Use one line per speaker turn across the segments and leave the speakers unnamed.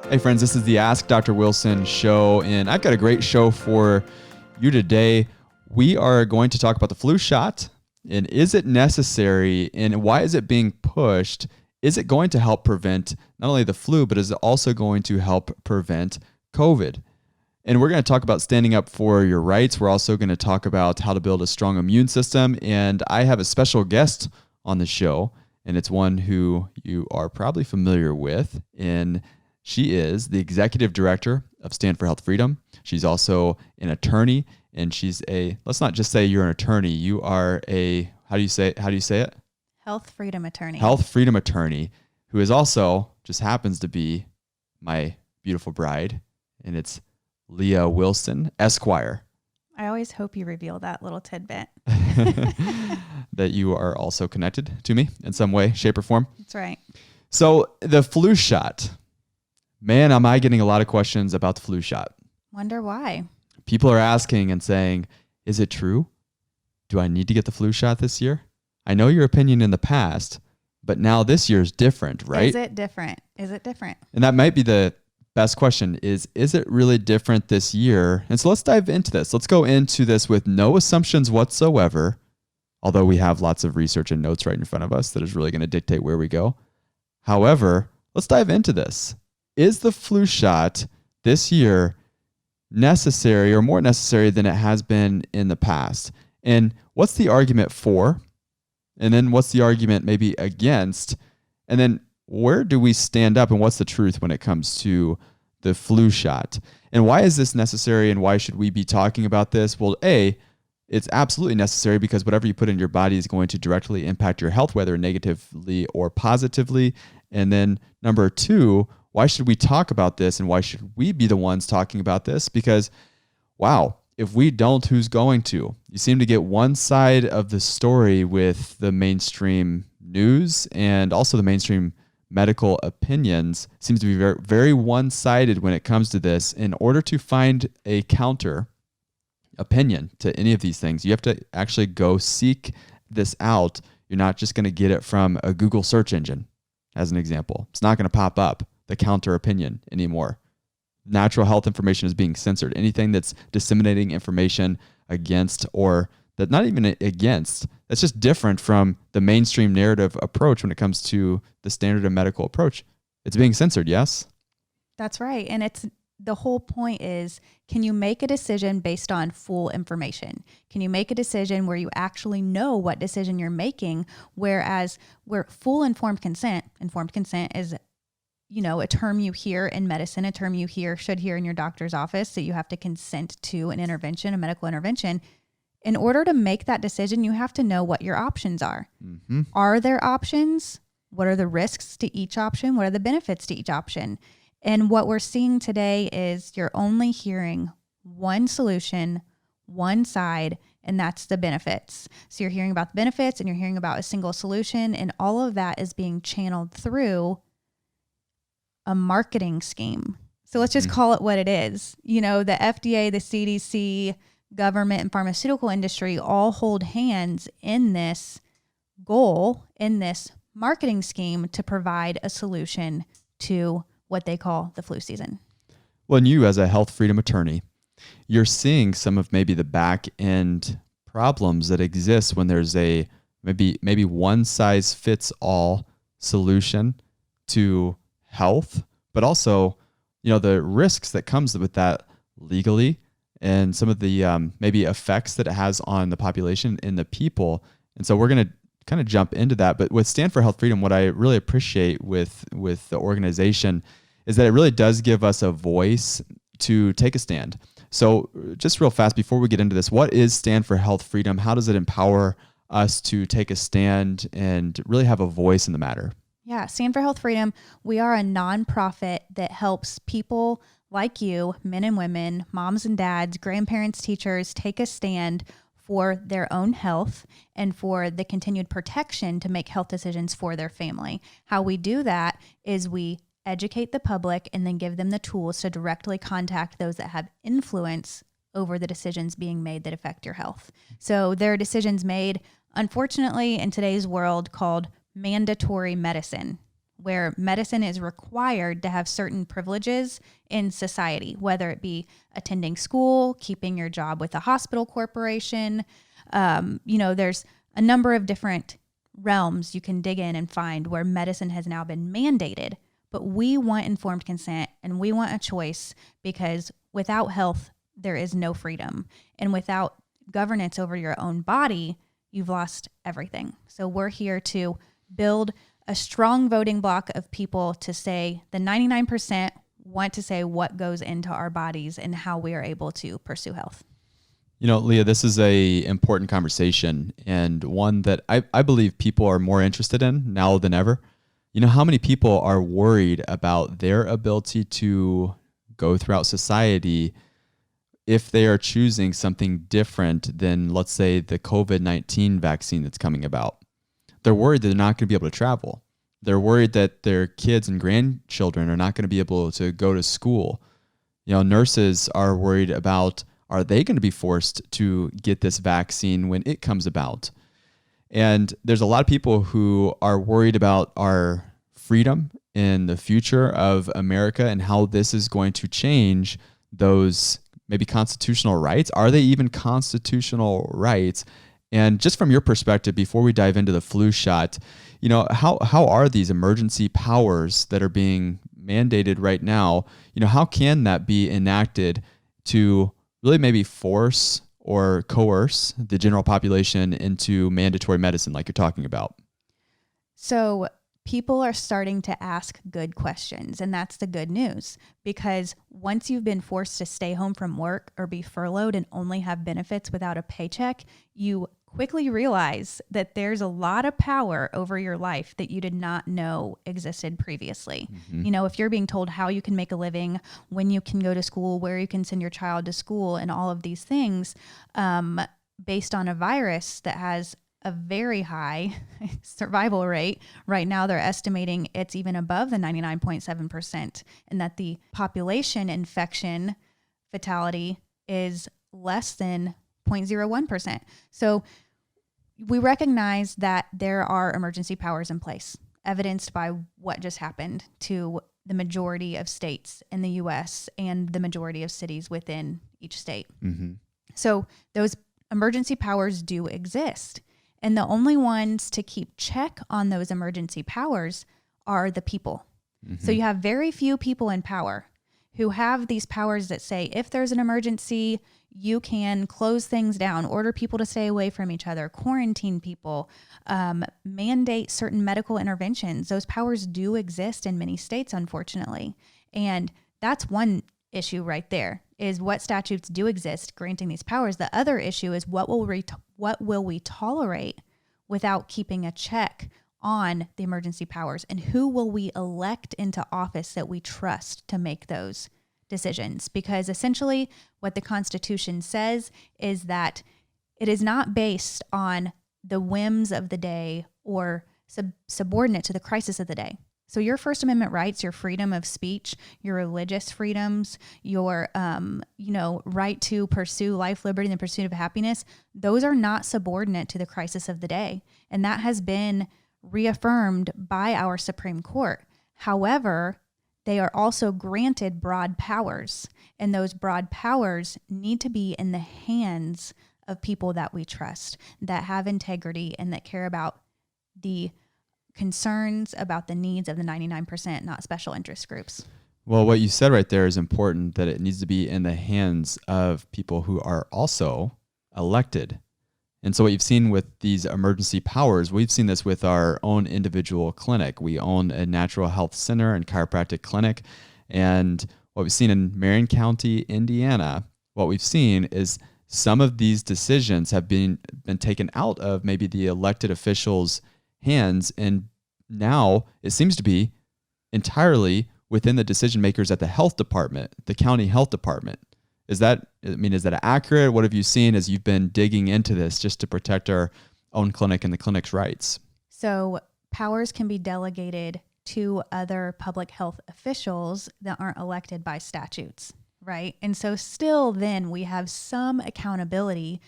Hey friends, this is the Ask Dr. Wilson show, and I've got a great show for you today. We are going to talk about the flu shot, and is it necessary, and why is it being pushed? Is it going to help prevent not only the flu, but is it also going to help prevent COVID? And we're going to talk about standing up for your rights. We're also going to talk about how to build a strong immune system, and I have a special guest on the show, and it's one who you are probably familiar with, and she is the executive director of Stand for Health Freedom. She's also an attorney, and she's let's not just say you're an attorney. You are how do you say it?
Health freedom attorney.
Health freedom attorney, who is also, just happens to be my beautiful bride, and it's Leah Wilson, Esquire.
I always hope you reveal that little tidbit.
That you are also connected to me in some way, shape, or form.
That's right.
So the flu shot. Man, am I getting a lot of questions about the flu shot.
Wonder why.
People are asking and saying, is it true? Do I need to get the flu shot this year? I know your opinion in the past, but now this year's different, right?
Is it different?
And that might be the best question is it really different this year? And so let's dive into this. Let's go into this with no assumptions whatsoever, although we have lots of research and notes right in front of us that is really going to dictate where we go. However, let's dive into this. Is the flu shot this year necessary or more necessary than it has been in the past? And what's the argument for? And then what's the argument maybe against? And then where do we stand up and what's the truth when it comes to the flu shot? And why is this necessary and why should we be talking about this? Well, it's absolutely necessary because whatever you put in your body is going to directly impact your health, whether negatively or positively. And then number two, why should we talk about this and why should we be the ones talking about this? Because, wow, if we don't, who's going to? You seem to get one side of the story with the mainstream news and also the mainstream medical opinions seems to be very, very one-sided when it comes to this. In order to find a counter opinion to any of these things, you have to actually go seek this out. You're not just going to get it from a Google search engine, as an example. It's not going to pop up the counter opinion anymore. Natural health information is being censored. Anything that's disseminating information against or that not even against, that's just different from the mainstream narrative approach when it comes to the standard of medical approach. It's being censored, yes?
That's right. And the whole point is, can you make a decision based on full information? Can you make a decision where you actually know what decision you're making? Whereas where full informed consent is a term you hear in medicine, a term you should hear in your doctor's office, that you have to consent to an intervention, a medical intervention. In order to make that decision, you have to know what your options are. Mm-hmm. Are there options? What are the risks to each option? What are the benefits to each option? And what we're seeing today is you're only hearing one solution, one side, and that's the benefits. So you're hearing about the benefits and you're hearing about a single solution, and all of that is being channeled through a marketing scheme. So let's just call it what it is. The FDA, the CDC, government, and pharmaceutical industry all hold hands in this goal, in this marketing scheme to provide a solution to what they call the flu season.
Well, and you as a health freedom attorney, you're seeing some of maybe the back end problems that exist when there's a maybe one size fits all solution to health, but also, the risks that comes with that legally and some of the maybe effects that it has on the population and the people. And so we're going to kind of jump into that. But with Stand for Health Freedom, what I really appreciate with the organization is that it really does give us a voice to take a stand. So just real fast, before we get into this, what is Stand for Health Freedom? How does it empower us to take a stand and really have a voice in the matter?
Yeah, Stand for Health Freedom, we are a nonprofit that helps people like you, men and women, moms and dads, grandparents, teachers, take a stand for their own health and for the continued protection to make health decisions for their family. How we do that is we educate the public and then give them the tools to directly contact those that have influence over the decisions being made that affect your health. So there are decisions made, unfortunately, in today's world called mandatory medicine, where medicine is required to have certain privileges in society, whether it be attending school, keeping your job with a hospital corporation. There's a number of different realms you can dig in and find where medicine has now been mandated. But we want informed consent and we want a choice, because without health, there is no freedom. And without governance over your own body, you've lost everything. So we're here to build a strong voting block of people to say the 99% want to say what goes into our bodies and how we are able to pursue health.
Leah, this is a important conversation, and one that I believe people are more interested in now than ever. How many people are worried about their ability to go throughout society if they are choosing something different than, let's say, the COVID-19 vaccine that's coming about? They're worried that they're not going to be able to travel. They're worried that their kids and grandchildren are not going to be able to go to school. Nurses are worried about, are they going to be forced to get this vaccine when it comes about? And there's a lot of people who are worried about our freedom in the future of America and how this is going to change those maybe constitutional rights. Are they even constitutional rights? And just from your perspective, before we dive into the flu shot, how are these emergency powers that are being mandated right now, how can that be enacted to really maybe force or coerce the general population into mandatory medicine like you're talking about?
So people are starting to ask good questions, and that's the good news, because once you've been forced to stay home from work or be furloughed and only have benefits without a paycheck, you quickly realize that there's a lot of power over your life that you did not know existed previously. Mm-hmm. If you're being told how you can make a living, when you can go to school, where you can send your child to school, and all of these things, based on a virus that has a very high survival rate. Right now, they're estimating it's even above the 99.7%, and that the population infection fatality is less than 0.01%. So we recognize that there are emergency powers in place, evidenced by what just happened to the majority of states in the U.S. and the majority of cities within each state. Mm-hmm. So those emergency powers do exist. And the only ones to keep check on those emergency powers are the people. Mm-hmm. So you have very few people in power who have these powers that say, if there's an emergency, you can close things down, order people to stay away from each other, quarantine people, mandate certain medical interventions. Those powers do exist in many states, unfortunately. And that's one issue right there, is what statutes do exist granting these powers. The other issue is what will we tolerate without keeping a check on the emergency powers, and who will we elect into office that we trust to make those decisions? Because essentially what the Constitution says is that it is not based on the whims of the day or subordinate to the crisis of the day. So your First Amendment rights, your freedom of speech, your religious freedoms, your right to pursue life, liberty, and the pursuit of happiness, those are not subordinate to the crisis of the day. And that has been reaffirmed by our Supreme Court. However, they are also granted broad powers, and those broad powers need to be in the hands of people that we trust, that have integrity, and that care about the concerns, about the needs of the 99%, not special interest groups.
Well, what you said right there is important, that it needs to be in the hands of people who are also elected. And so what you've seen with these emergency powers, we've seen this with our own individual clinic. We own a natural health center and chiropractic clinic. And what we've seen in Marion County, Indiana, what we've seen is some of these decisions have been taken out of maybe the elected officials' hands, and now it seems to be entirely within the decision makers at the health department, the county health department. Is that accurate? What have you seen as you've been digging into this just to protect our own clinic and the clinic's rights?
So powers can be delegated to other public health officials that aren't elected by statutes, right? And so still then we have some accountability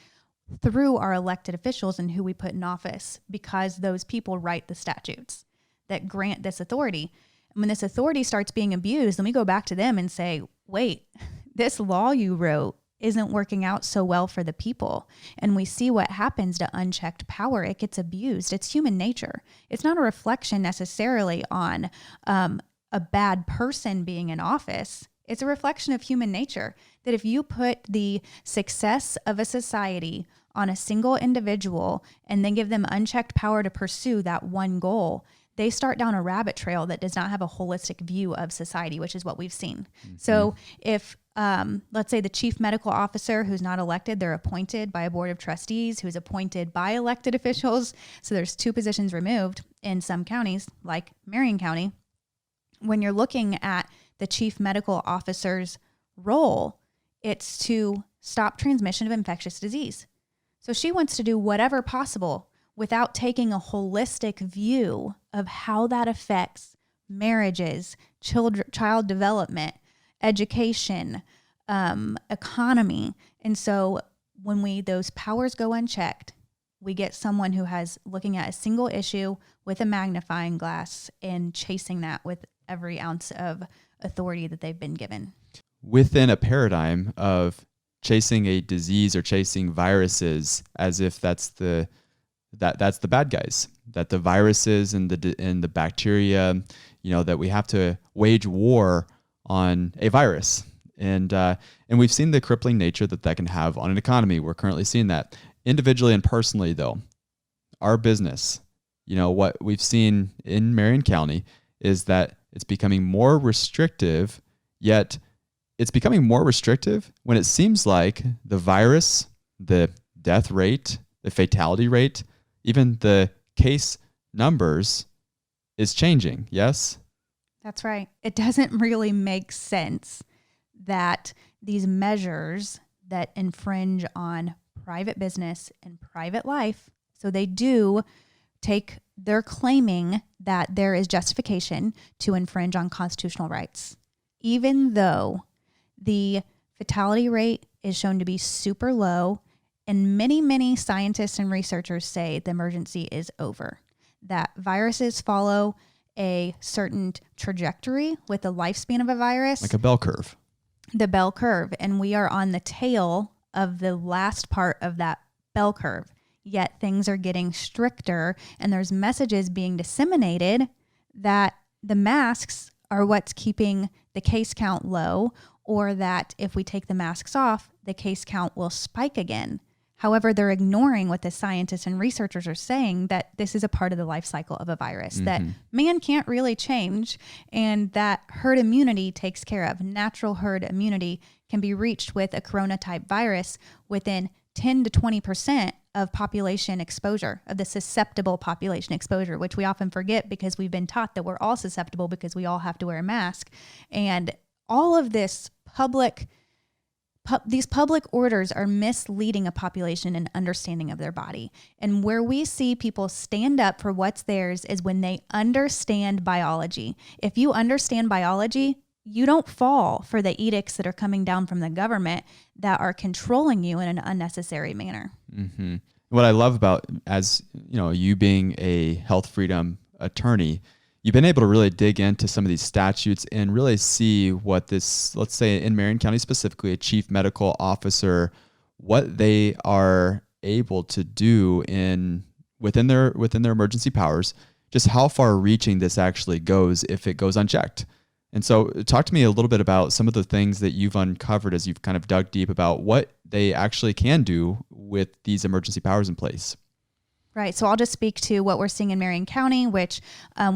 through our elected officials and who we put in office, because those people write the statutes. that grant this authority. And when this authority starts being abused, then we go back to them and say, wait, this law you wrote isn't working out so well for the people. And we see what happens to unchecked power. It gets abused. It's human nature. It's not a reflection necessarily on a bad person being in office. It's a reflection of human nature, that if you put the success of a society on a single individual and then give them unchecked power to pursue that one goal, they start down a rabbit trail that does not have a holistic view of society, which is what we've seen. Mm-hmm. So if, let's say the chief medical officer who's not elected, they're appointed by a board of trustees who's appointed by elected officials. So there's 2 positions removed in some counties, like Marion County. When you're looking at the chief medical officer's role, it's to stop transmission of infectious disease. So she wants to do whatever possible without taking a holistic view of how that affects marriages, child development, education, economy. And so when those powers go unchecked, we get someone who has looking at a single issue with a magnifying glass and chasing that with every ounce of authority that they've been given.
Within a paradigm of chasing a disease or chasing viruses as if that's the bad guys, that the viruses and the bacteria, that we have to wage war on a virus. And we've seen the crippling nature that can have on an economy. We're currently seeing that individually and personally, though. Our business, what we've seen in Marion County is that it's becoming more restrictive, yet it's becoming more restrictive when it seems like the virus, the death rate, the fatality rate, even the case numbers is changing. Yes?
That's right. It doesn't really make sense that these measures that infringe on private business and private life, so they're claiming that there is justification to infringe on constitutional rights, even though the fatality rate is shown to be super low, and many, many scientists and researchers say the emergency is over, that viruses follow a certain trajectory with the lifespan of a virus.
Like a bell curve.
The bell curve. And we are on the tail of the last part of that bell curve. Yet things are getting stricter, and there's messages being disseminated that the masks are what's keeping the case count low, or that if we take the masks off, the case count will spike again. However, they're ignoring what the scientists and researchers are saying, that this is a part of the life cycle of a virus, that man can't really change, and that herd immunity takes care of. Natural herd immunity can be reached with a corona-type virus within 10 to 20% of population exposure, of the susceptible population exposure, which we often forget because we've been taught that we're all susceptible because we all have to wear a mask. And all of this these public orders are misleading a population in understanding of their body. And where we see people stand up for what's theirs is when they understand biology. If you understand biology, you don't fall for the edicts that are coming down from the government that are controlling you in an unnecessary manner.
Mm-hmm. What I love about, as you being a health freedom attorney, you've been able to really dig into some of these statutes and really see what this, let's say in Marion County specifically, a chief medical officer, what they are able to do within their emergency powers, just how far reaching this actually goes if it goes unchecked. And so talk to me a little bit about some of the things that you've uncovered as you've kind of dug deep about what they actually can do with these emergency powers in place.
Right. So I'll just speak to what we're seeing in Marion County, which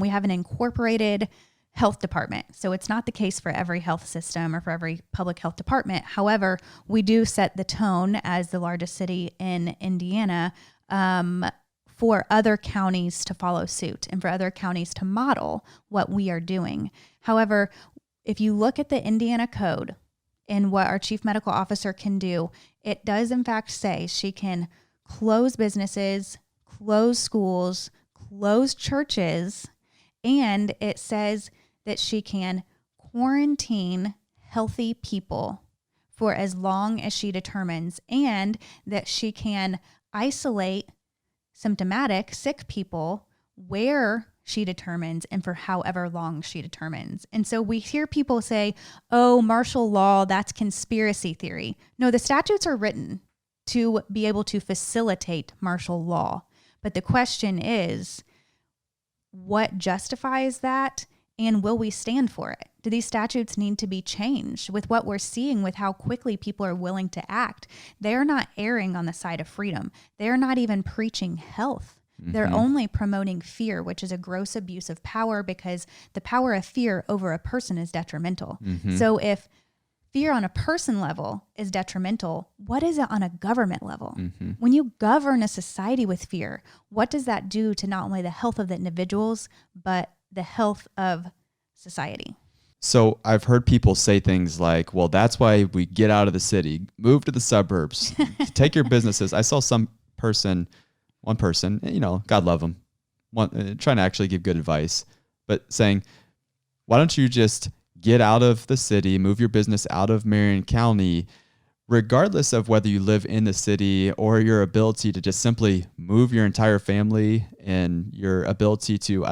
we have an incorporated health department. So it's not the case for every health system or for every public health department. However, we do set the tone as the largest city in Indiana for other counties to follow suit and for other counties to model what we are doing. However, if you look at the Indiana code and what our chief medical officer can do, it does in fact say she can close businesses, close schools, close churches, and it says that she can quarantine healthy people for as long as she determines, and that she can isolate symptomatic sick people, wear she determines and for however long she determines. And so we hear people say, oh, martial law, that's conspiracy theory. No, the statutes are written to be able to facilitate martial law. But the question is, what justifies that? And will we stand for it? Do these statutes need to be changed? With what we're seeing, with how quickly people are willing to act, they're not erring on the side of freedom. They're not even preaching health. They're only promoting fear, which is a gross abuse of power, because the power of fear over a person is detrimental. So if fear on a person level is detrimental, what is it on a government level? When you govern a society with fear, what does that do to not only the health of the individuals, but the health of society?
So I've heard people say things like, well, that's why we get out of the city, move to the suburbs, take your businesses. I saw one person, God love them, trying to actually give good advice, but saying, why don't you just get out of the city, move your business out of Marion County, regardless of whether you live in the city or your ability to just simply move your entire family and your ability to,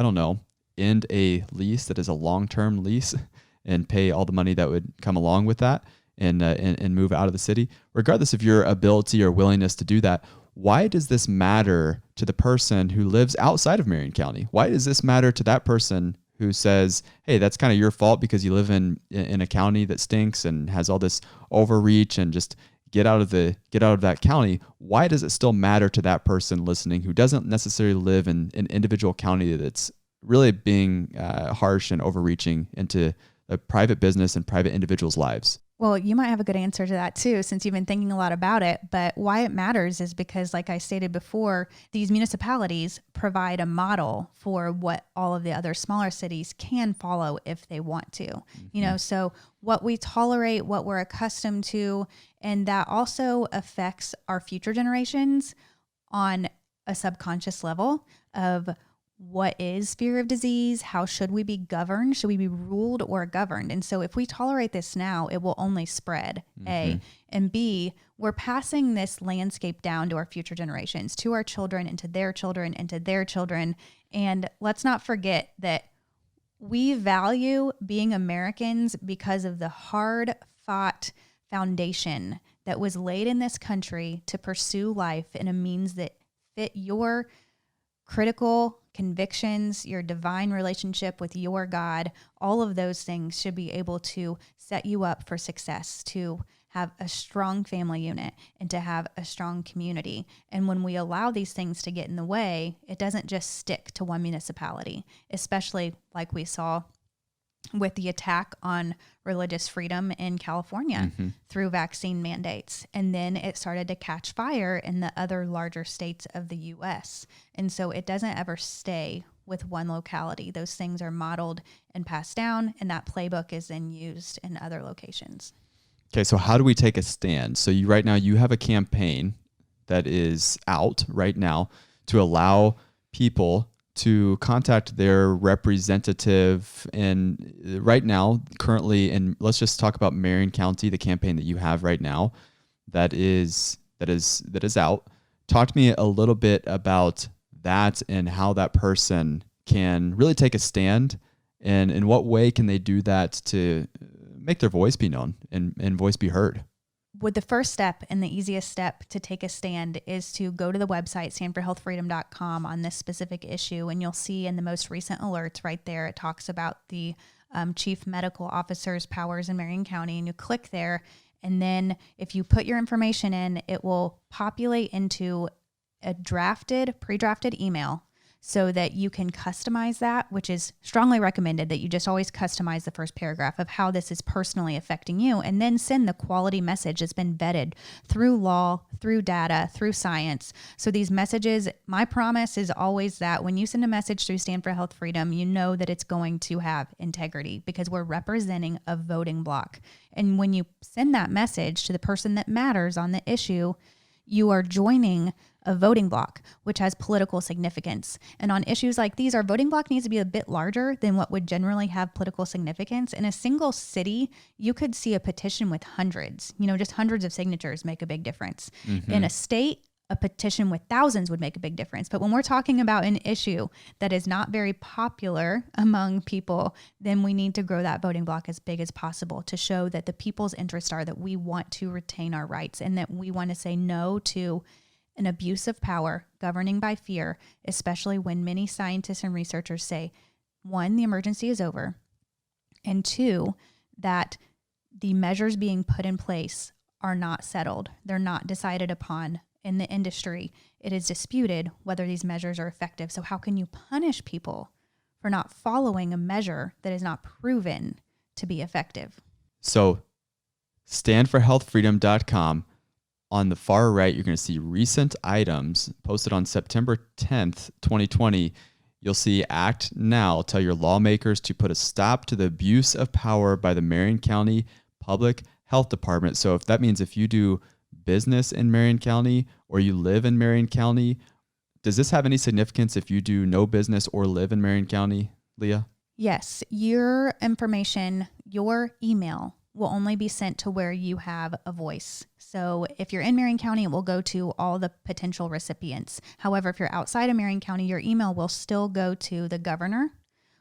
end a lease that is a long-term lease and pay all the money that would come along with that and move out of the city. Regardless of your ability or willingness to do that, why does this matter to the person who lives outside of Marion County? Why does this matter to that person who says, hey, that's kind of your fault because you live in a county that stinks and has all this overreach, and just get out of that county? Why does it still matter to that person listening who doesn't necessarily live in an individual county that's really being harsh and overreaching into a private business and private individuals' lives?
Well, you might have a good answer to that too, since you've been thinking a lot about it. But why it matters is because, like I stated before, these municipalities provide a model for what all of the other smaller cities can follow if they want to. So what we tolerate, what we're accustomed to, and that also affects our future generations on a subconscious level of what is fear of disease? How should we be governed? Should we be ruled or governed? And so if we tolerate this now, it will only spread, A. And B, we're passing this landscape down to our future generations, to our children, and to their children, and to their children. And let's not forget that we value being Americans because of the hard-fought foundation that was laid in this country to pursue life in a means that fit your critical convictions, your divine relationship with your God. All of those things should be able to set you up for success, to have a strong family unit and to have a strong community. And when we allow these things to get in the way, it doesn't just stick to one municipality, especially like we saw with the attack on religious freedom in California through vaccine mandates. And then it started to catch fire in the other larger states of the U.S. And so it doesn't ever stay with one locality. Those things are modeled and passed down, and that playbook is then used in other locations.
Okay, so how do we take a stand? So right now you have a campaign that is out right now to allow people to contact their representative. And right now, currently, and let's just talk about Marion County, the campaign that you have right now that is out. Talk to me a little bit about that and how that person can really take a stand, and in what way can they do that to make their voice be known and voice be heard.
With the first step and the easiest step to take a stand is to go to the website, standforhealthfreedom.com, on this specific issue. And you'll see in the most recent alerts right there, it talks about the chief medical officer's powers in Marion County. And you click there. And then if you put your information in, it will populate into a pre-drafted email so that you can customize that, which is strongly recommended that you just always customize the first paragraph of how this is personally affecting you, and then send the quality message that's been vetted through law, through data, through science. So these messages, my promise is always that when you send a message through Stand for Health Freedom, you know that it's going to have integrity because we're representing a voting block. And when you send that message to the person that matters on the issue, you are joining a voting block, which has political significance. And on issues like these, our voting block needs to be a bit larger than what would generally have political significance. In a single city, you could see a petition with hundreds, just hundreds of signatures make a big difference. In a state, a petition with thousands would make a big difference. But when we're talking about an issue that is not very popular among people, then we need to grow that voting block as big as possible to show that the people's interests are that we want to retain our rights and that we want to say no to an abuse of power governing by fear, especially when many scientists and researchers say, one, the emergency is over, and two, that the measures being put in place are not settled. They're not decided upon in the industry. It is disputed whether these measures are effective. So how can you punish people for not following a measure that is not proven to be effective?
So standforhealthfreedom.com. On the far right, you're going to see recent items posted on September 10th, 2020. You'll see Act Now, tell your lawmakers to put a stop to the abuse of power by the Marion County Public Health Department. So if that means if you do business in Marion County or you live in Marion County, does this have any significance if you do no business or live in Marion County, Leah?
Yes, your information, your email will only be sent to where you have a voice. So if you're in Marion County, it will go to all the potential recipients. However, if you're outside of Marion County, your email will still go to the governor,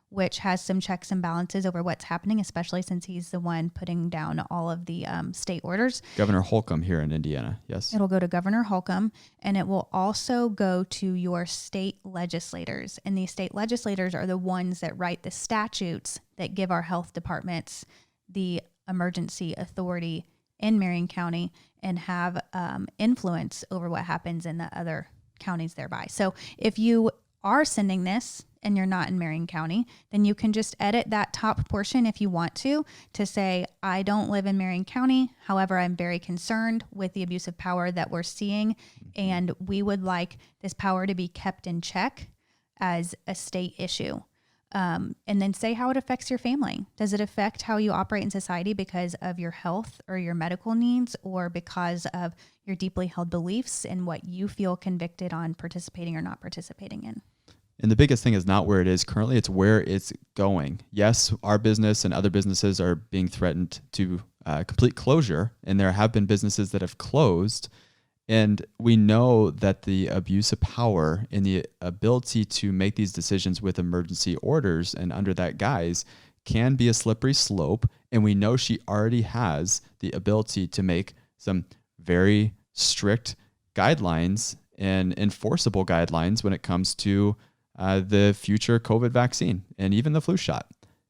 which has some checks and balances over what's happening, especially since he's the one putting down all of the state orders.
Governor Holcomb here in Indiana, yes.
It'll go to Governor Holcomb, and it will also go to your state legislators. And these state legislators are the ones that write the statutes that give our health departments the emergency authority in Marion County and have influence over what happens in the other counties thereby. So if you are sending this and you're not in Marion County, then you can just edit that top portion if you want to say, I don't live in Marion County. However, I'm very concerned with the abuse of power that we're seeing, and we would like this power to be kept in check as a state issue. And then say how it affects your family. Does it affect how you operate in society because of your health or your medical needs, or because of your deeply held beliefs and what you feel convicted on participating or not participating in?
And the biggest thing is not where it is currently, it's where it's going. Yes, our business and other businesses are being threatened to complete closure, and there have been businesses that have closed. And we know that the abuse of power and the ability to make these decisions with emergency orders and under that guise can be a slippery slope. And we know she already has the ability to make some very strict guidelines and enforceable guidelines when it comes to the future COVID vaccine and even the flu shot.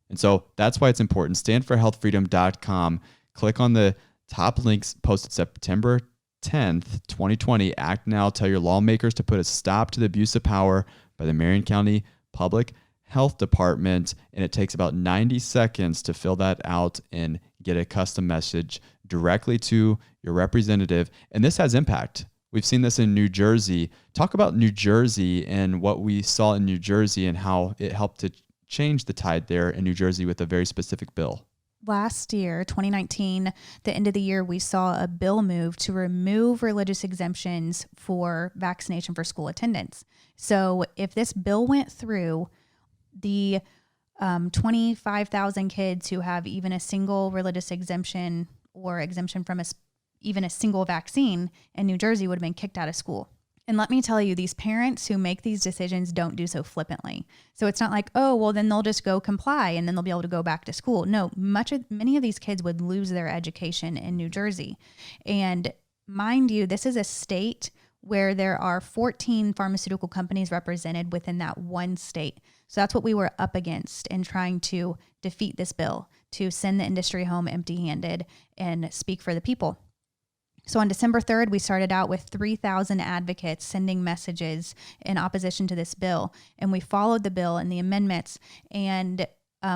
And so that's why it's important. Standforhealthfreedom.com. Click on the top links posted September 10th, 2020. Act Now, tell your lawmakers to put a stop to the abuse of power by the Marion County Public Health Department. And it takes about 90 seconds to fill that out and get a custom message directly to your representative. And this has impact. We've seen this in New Jersey. Talk about New Jersey and what we saw in New Jersey and how it helped to change the tide there in New Jersey with a very specific bill.
Last year, 2019, the end of the year, we saw a bill move to remove religious exemptions for vaccination for school attendance. So if this bill went through, the 25,000 kids who have even a single religious exemption or exemption from even a single vaccine in New Jersey would have been kicked out of school. And let me tell you, these parents who make these decisions don't do so flippantly. So it's not like, oh, well, then they'll just go comply and then they'll be able to go back to school. No, many of these kids would lose their education in New Jersey. And mind you, this is a state where there are 14 pharmaceutical companies represented within that one state. So that's what we were up against in trying to defeat this bill, to send the industry home empty-handed and speak for the people. So on December 3rd, we started out with 3,000 advocates sending messages in opposition to this bill. And we followed the bill and the amendments. And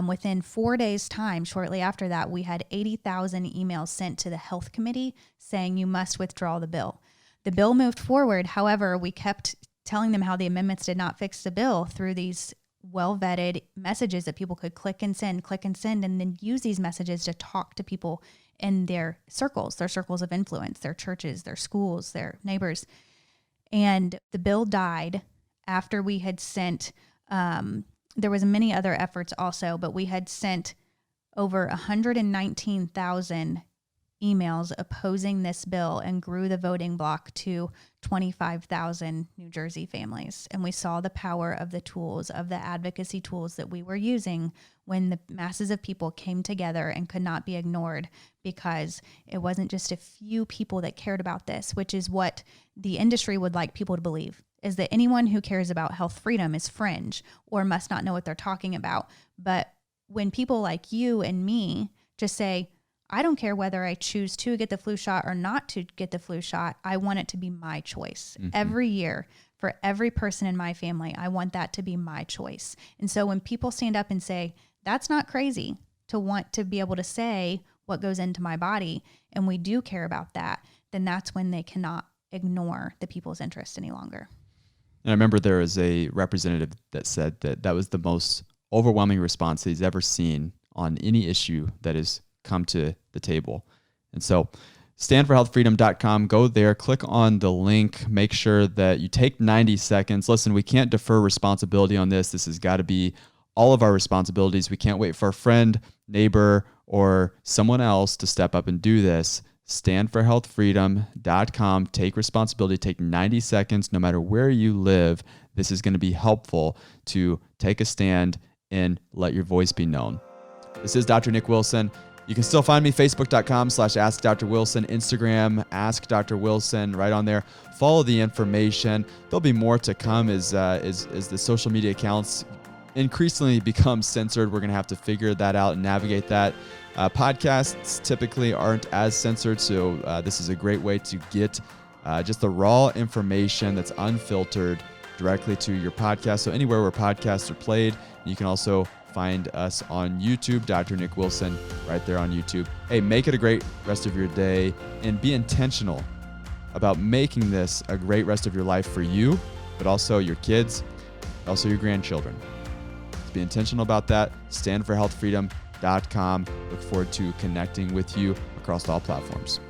within 4 days' time, shortly after that, we had 80,000 emails sent to the health committee saying you must withdraw the bill. The bill moved forward. However, we kept telling them how the amendments did not fix the bill through these well-vetted messages that people could click and send, and then use these messages to talk to people in their circles of influence, their churches, their schools, their neighbors. And the bill died after we had sent, there was many other efforts also, but we had sent over 119,000 emails opposing this bill and grew the voting bloc to 25,000 New Jersey families. And we saw the power of the tools, of the advocacy tools that we were using when the masses of people came together and could not be ignored, because it wasn't just a few people that cared about this, which is what the industry would like people to believe, is that anyone who cares about health freedom is fringe or must not know what they're talking about. But when people like you and me just say, I don't care whether I choose to get the flu shot or not to get the flu shot, I want it to be my choice. Mm-hmm. Every year, for every person in my family, I want that to be my choice. And so when people stand up and say, that's not crazy to want to be able to say what goes into my body, and we do care about that, then that's when they cannot ignore the people's interest any longer.
And I remember there was a representative that said that that was the most overwhelming response he's ever seen on any issue that has come to the table. And so standforhealthfreedom.com, go there, click on the link, make sure that you take 90 seconds. Listen, we can't defer responsibility on this. This has got to be all of our responsibilities. We can't wait for a friend, neighbor, or someone else to step up and do this. Standforhealthfreedom.com, take responsibility, take 90 seconds, no matter where you live. This is going to be helpful to take a stand and let your voice be known. This is Dr. Nick Wilson. You can still find me, facebook.com/AskDrWilson, Instagram, Ask Dr. Wilson, right on there. Follow the information. There'll be more to come as the social media accounts increasingly become censored. We're going to have to figure that out and navigate that. Podcasts typically aren't as censored, so this is a great way to get just the raw information that's unfiltered directly to your podcast. So anywhere where podcasts are played, you can also find us on YouTube, Dr. Nick Wilson, right there on YouTube. Hey, make it a great rest of your day and be intentional about making this a great rest of your life for you, but also your kids, also your grandchildren. Let's be intentional about that. Standforhealthfreedom.com. Look forward to connecting with you across all platforms.